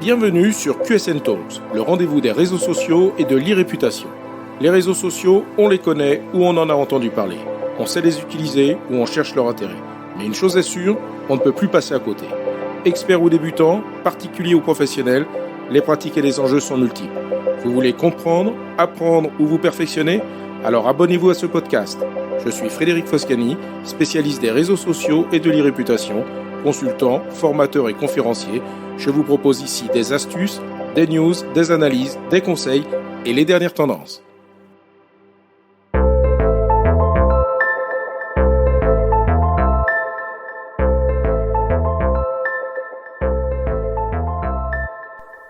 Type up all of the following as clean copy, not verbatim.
Bienvenue sur QSN Talks, le rendez-vous des réseaux sociaux et de l'e-réputation. Les réseaux sociaux, on les connaît ou on en a entendu parler. On sait les utiliser ou on cherche leur intérêt. Mais une chose est sûre, on ne peut plus passer à côté. Experts ou débutants, particuliers ou professionnels, les pratiques et les enjeux sont multiples. Vous voulez comprendre, apprendre ou vous perfectionner ? Alors abonnez-vous à ce podcast. Je suis Frédéric Foscani, spécialiste des réseaux sociaux et de l'e-réputation, consultant, formateur et conférencier. Je vous propose ici des astuces, des news, des analyses, des conseils et les dernières tendances.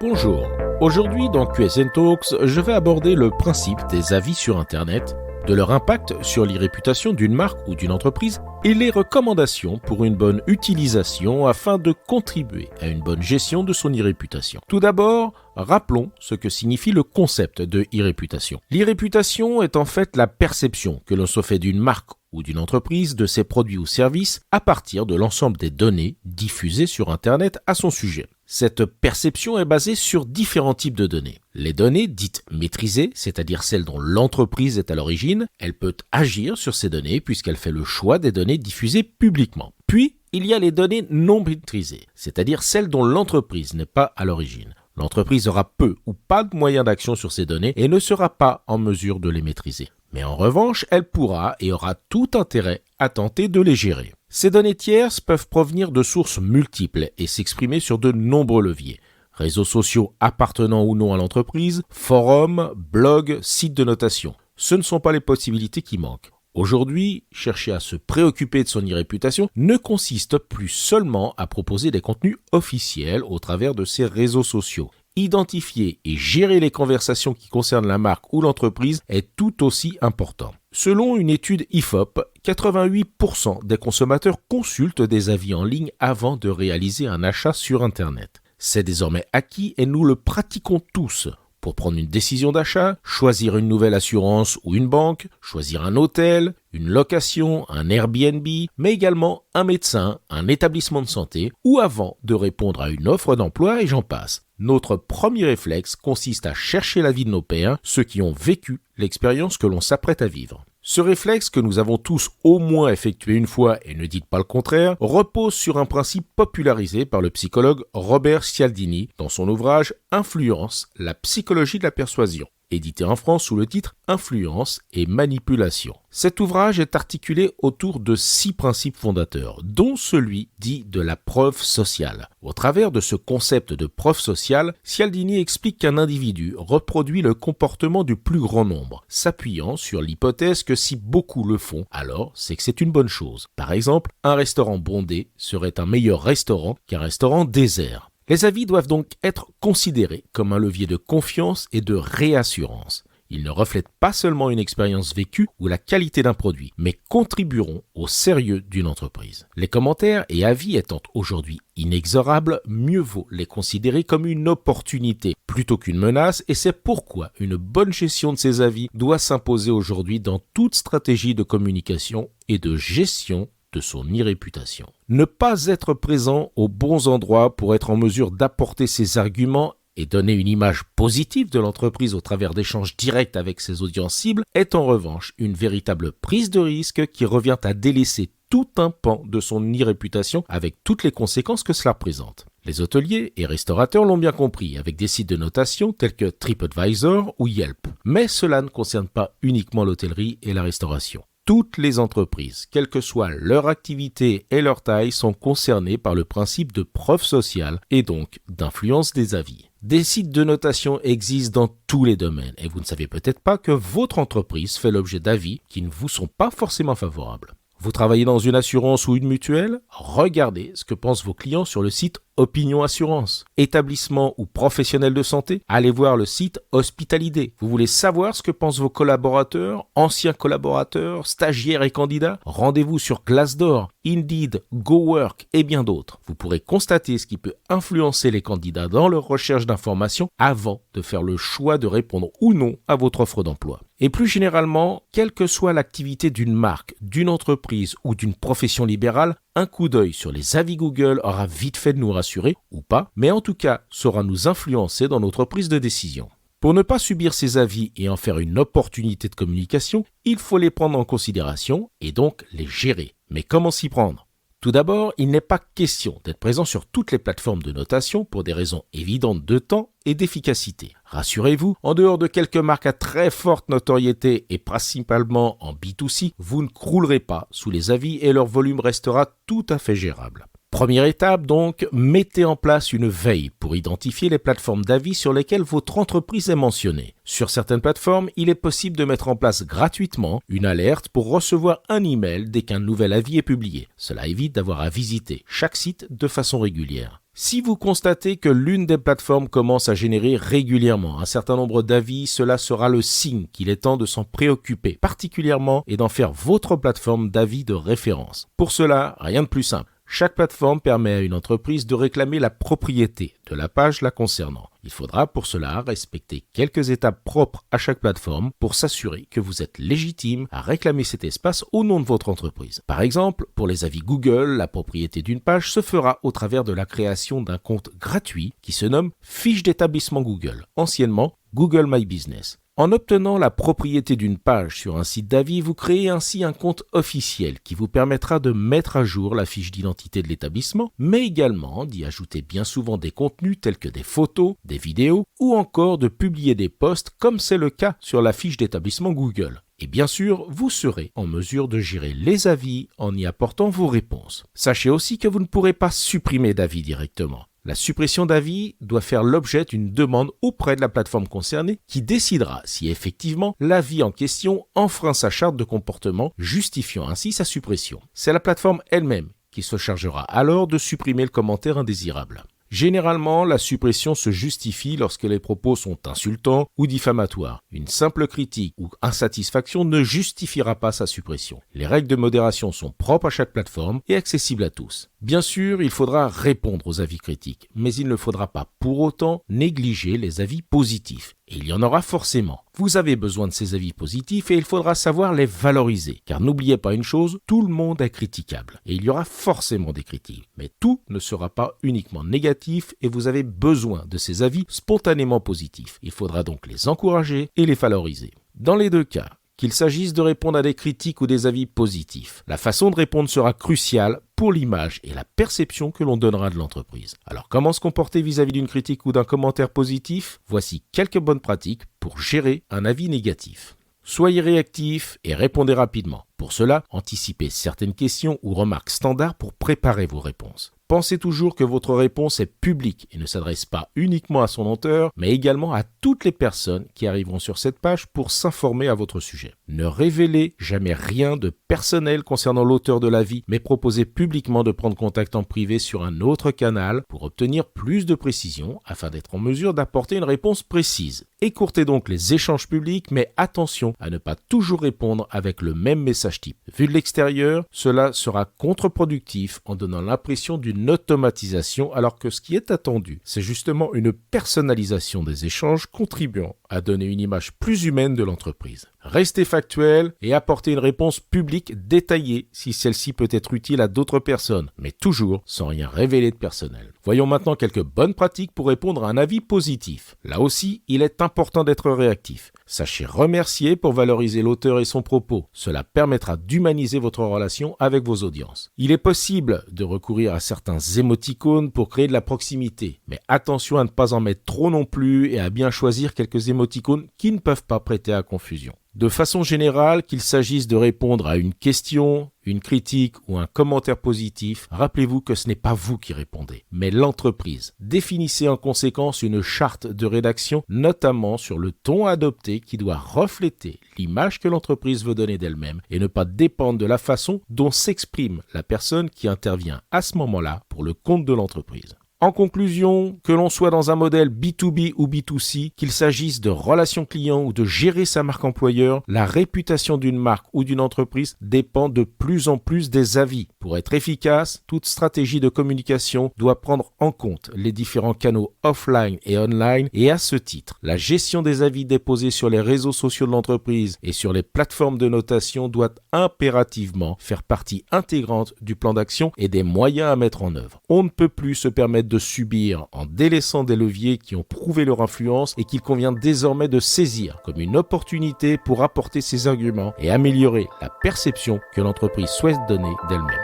Bonjour, aujourd'hui dans QSN Talks, je vais aborder le principe des avis sur Internet, de leur impact sur l'e-réputation d'une marque ou d'une entreprise et les recommandations pour une bonne utilisation afin de contribuer à une bonne gestion de son e-réputation. Tout d'abord, rappelons ce que signifie le concept de e-réputation. L'e-réputation est en fait la perception que l'on se fait d'une marque ou d'une entreprise de ses produits ou services à partir de l'ensemble des données diffusées sur Internet à son sujet. Cette perception est basée sur différents types de données. Les données dites maîtrisées, c'est-à-dire celles dont l'entreprise est à l'origine, elle peut agir sur ces données puisqu'elle fait le choix des données diffusées publiquement. Puis, il y a les données non maîtrisées, c'est-à-dire celles dont l'entreprise n'est pas à l'origine. L'entreprise aura peu ou pas de moyens d'action sur ces données et ne sera pas en mesure de les maîtriser. Mais en revanche, elle pourra et aura tout intérêt à tenter de les gérer. Ces données tierces peuvent provenir de sources multiples et s'exprimer sur de nombreux leviers. Réseaux sociaux appartenant ou non à l'entreprise, forums, blogs, sites de notation. Ce ne sont pas les possibilités qui manquent. Aujourd'hui, chercher à se préoccuper de son e-réputation ne consiste plus seulement à proposer des contenus officiels au travers de ces réseaux sociaux. Identifier et gérer les conversations qui concernent la marque ou l'entreprise est tout aussi important. Selon une étude IFOP, 88% des consommateurs consultent des avis en ligne avant de réaliser un achat sur Internet. C'est désormais acquis et nous le pratiquons tous. Pour prendre une décision d'achat, choisir une nouvelle assurance ou une banque, choisir un hôtel, une location, un Airbnb, mais également un médecin, un établissement de santé ou avant de répondre à une offre d'emploi et j'en passe. Notre premier réflexe consiste à chercher l'avis de nos pairs, ceux qui ont vécu l'expérience que l'on s'apprête à vivre. Ce réflexe que nous avons tous au moins effectué une fois, et ne dites pas le contraire, repose sur un principe popularisé par le psychologue Robert Cialdini dans son ouvrage « Influence, la psychologie de la persuasion ». Édité en France sous le titre « Influence et manipulation ». Cet ouvrage est articulé autour de 6 principes fondateurs, dont celui dit de la preuve sociale. Au travers de ce concept de preuve sociale, Cialdini explique qu'un individu reproduit le comportement du plus grand nombre, s'appuyant sur l'hypothèse que si beaucoup le font, alors c'est que c'est une bonne chose. Par exemple, un restaurant bondé serait un meilleur restaurant qu'un restaurant désert. Les avis doivent donc être considérés comme un levier de confiance et de réassurance. Ils ne reflètent pas seulement une expérience vécue ou la qualité d'un produit, mais contribueront au sérieux d'une entreprise. Les commentaires et avis étant aujourd'hui inexorables, mieux vaut les considérer comme une opportunité plutôt qu'une menace et c'est pourquoi une bonne gestion de ces avis doit s'imposer aujourd'hui dans toute stratégie de communication et de gestion de son e-réputation. Ne pas être présent aux bons endroits pour être en mesure d'apporter ses arguments et donner une image positive de l'entreprise au travers d'échanges directs avec ses audiences cibles est en revanche une véritable prise de risque qui revient à délaisser tout un pan de son e-réputation avec toutes les conséquences que cela présente. Les hôteliers et restaurateurs l'ont bien compris avec des sites de notation tels que TripAdvisor ou Yelp. Mais cela ne concerne pas uniquement l'hôtellerie et la restauration. Toutes les entreprises, quelle que soit leur activité et leur taille, sont concernées par le principe de preuve sociale et donc d'influence des avis. Des sites de notation existent dans tous les domaines et vous ne savez peut-être pas que votre entreprise fait l'objet d'avis qui ne vous sont pas forcément favorables. Vous travaillez dans une assurance ou une mutuelle ? Regardez ce que pensent vos clients sur le site Opinion Assurance. Établissement ou professionnel de santé ? Allez voir le site Hospitalidé. Vous voulez savoir ce que pensent vos collaborateurs, anciens collaborateurs, stagiaires et candidats ? Rendez-vous sur Glassdoor, Indeed, GoWork et bien d'autres. Vous pourrez constater ce qui peut influencer les candidats dans leur recherche d'informations avant de faire le choix de répondre ou non à votre offre d'emploi. Et plus généralement, quelle que soit l'activité d'une marque, d'une entreprise ou d'une profession libérale, un coup d'œil sur les avis Google aura vite fait de nous rassurer, ou pas, mais en tout cas saura nous influencer dans notre prise de décision. Pour ne pas subir ces avis et en faire une opportunité de communication, il faut les prendre en considération et donc les gérer. Mais comment s'y prendre ? Tout d'abord, il n'est pas question d'être présent sur toutes les plateformes de notation pour des raisons évidentes de temps et d'efficacité. Rassurez-vous, en dehors de quelques marques à très forte notoriété et principalement en B2C, vous ne croulerez pas sous les avis et leur volume restera tout à fait gérable. Première étape donc, mettez en place une veille pour identifier les plateformes d'avis sur lesquelles votre entreprise est mentionnée. Sur certaines plateformes, il est possible de mettre en place gratuitement une alerte pour recevoir un email dès qu'un nouvel avis est publié. Cela évite d'avoir à visiter chaque site de façon régulière. Si vous constatez que l'une des plateformes commence à générer régulièrement un certain nombre d'avis, cela sera le signe qu'il est temps de s'en préoccuper particulièrement et d'en faire votre plateforme d'avis de référence. Pour cela, rien de plus simple. Chaque plateforme permet à une entreprise de réclamer la propriété de la page la concernant. Il faudra pour cela respecter quelques étapes propres à chaque plateforme pour s'assurer que vous êtes légitime à réclamer cet espace au nom de votre entreprise. Par exemple, pour les avis Google, la propriété d'une page se fera au travers de la création d'un compte gratuit qui se nomme Fiche d'établissement Google, anciennement Google My Business. En obtenant la propriété d'une page sur un site d'avis, vous créez ainsi un compte officiel qui vous permettra de mettre à jour la fiche d'identité de l'établissement, mais également d'y ajouter bien souvent des contenus tels que des photos, des vidéos ou encore de publier des posts comme c'est le cas sur la fiche d'établissement Google. Et bien sûr, vous serez en mesure de gérer les avis en y apportant vos réponses. Sachez aussi que vous ne pourrez pas supprimer d'avis directement. La suppression d'avis doit faire l'objet d'une demande auprès de la plateforme concernée qui décidera si effectivement l'avis en question enfreint sa charte de comportement, justifiant ainsi sa suppression. C'est la plateforme elle-même qui se chargera alors de supprimer le commentaire indésirable. Généralement, la suppression se justifie lorsque les propos sont insultants ou diffamatoires. Une simple critique ou insatisfaction ne justifiera pas sa suppression. Les règles de modération sont propres à chaque plateforme et accessibles à tous. Bien sûr, il faudra répondre aux avis critiques, mais il ne faudra pas pour autant négliger les avis positifs. Et il y en aura forcément. Vous avez besoin de ces avis positifs et il faudra savoir les valoriser. Car n'oubliez pas une chose, tout le monde est critiquable. Et il y aura forcément des critiques. Mais tout ne sera pas uniquement négatif et vous avez besoin de ces avis spontanément positifs. Il faudra donc les encourager et les valoriser. Dans les deux cas, qu'il s'agisse de répondre à des critiques ou des avis positifs, la façon de répondre sera cruciale pour l'image et la perception que l'on donnera de l'entreprise. Alors comment se comporter vis-à-vis d'une critique ou d'un commentaire positif ? Voici quelques bonnes pratiques pour gérer un avis négatif. Soyez réactif et répondez rapidement. Pour cela, anticipez certaines questions ou remarques standards pour préparer vos réponses. Pensez toujours que votre réponse est publique et ne s'adresse pas uniquement à son auteur, mais également à toutes les personnes qui arriveront sur cette page pour s'informer à votre sujet. Ne révélez jamais rien de personnel concernant l'auteur de l'avis, mais proposez publiquement de prendre contact en privé sur un autre canal pour obtenir plus de précision afin d'être en mesure d'apporter une réponse précise. Écourtez donc les échanges publics, mais attention à ne pas toujours répondre avec le même message type. Vu de l'extérieur, cela sera contre-productif en donnant l'impression d'une automatisation alors que ce qui est attendu, c'est justement une personnalisation des échanges contribuant à donner une image plus humaine de l'entreprise. Restez factuel et apportez une réponse publique détaillée si celle-ci peut être utile à d'autres personnes, mais toujours sans rien révéler de personnel. Voyons maintenant quelques bonnes pratiques pour répondre à un avis positif. Là aussi, il est important d'être réactif. Sachez remercier pour valoriser l'auteur et son propos. Cela permettra d'humaniser votre relation avec vos audiences. Il est possible de recourir à certains émoticônes pour créer de la proximité, mais attention à ne pas en mettre trop non plus et à bien choisir quelques émoticônes qui ne peuvent pas prêter à confusion. De façon générale, qu'il s'agisse de répondre à une question, une critique ou un commentaire positif, rappelez-vous que ce n'est pas vous qui répondez, mais l'entreprise. Définissez en conséquence une charte de rédaction, notamment sur le ton adopté qui doit refléter l'image que l'entreprise veut donner d'elle-même et ne pas dépendre de la façon dont s'exprime la personne qui intervient à ce moment-là pour le compte de l'entreprise. En conclusion, que l'on soit dans un modèle B2B ou B2C, qu'il s'agisse de relations clients ou de gérer sa marque employeur, la réputation d'une marque ou d'une entreprise dépend de plus en plus des avis. Pour être efficace, toute stratégie de communication doit prendre en compte les différents canaux offline et online et à ce titre, la gestion des avis déposés sur les réseaux sociaux de l'entreprise et sur les plateformes de notation doit impérativement faire partie intégrante du plan d'action et des moyens à mettre en œuvre. On ne peut plus se permettre de subir en délaissant des leviers qui ont prouvé leur influence et qu'il convient désormais de saisir comme une opportunité pour apporter ses arguments et améliorer la perception que l'entreprise souhaite donner d'elle-même.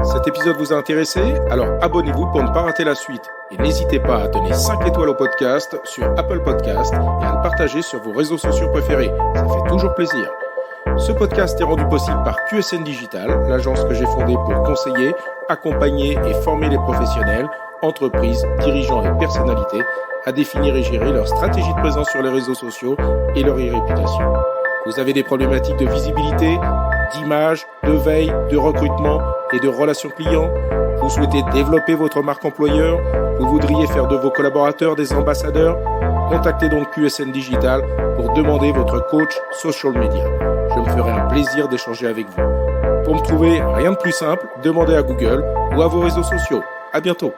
Cet épisode vous a intéressé? Alors abonnez-vous pour ne pas rater la suite. Et n'hésitez pas à donner 5 étoiles au podcast sur Apple Podcast et à le partager sur vos réseaux sociaux préférés. Ça fait toujours plaisir. Ce podcast est rendu possible par QSN Digital, l'agence que j'ai fondée pour conseiller, accompagner et former les professionnels, entreprises, dirigeants et personnalités à définir et gérer leur stratégie de présence sur les réseaux sociaux et leur e-réputation. Vous avez des problématiques de visibilité, d'image, de veille, de recrutement et de relations clients? Vous souhaitez développer votre marque employeur? Vous voudriez faire de vos collaborateurs des ambassadeurs? Contactez donc QSN Digital pour demander votre coach social media. Je me ferai un plaisir d'échanger avec vous. Pour me trouver, rien de plus simple, demandez à Google ou à vos réseaux sociaux. À bientôt.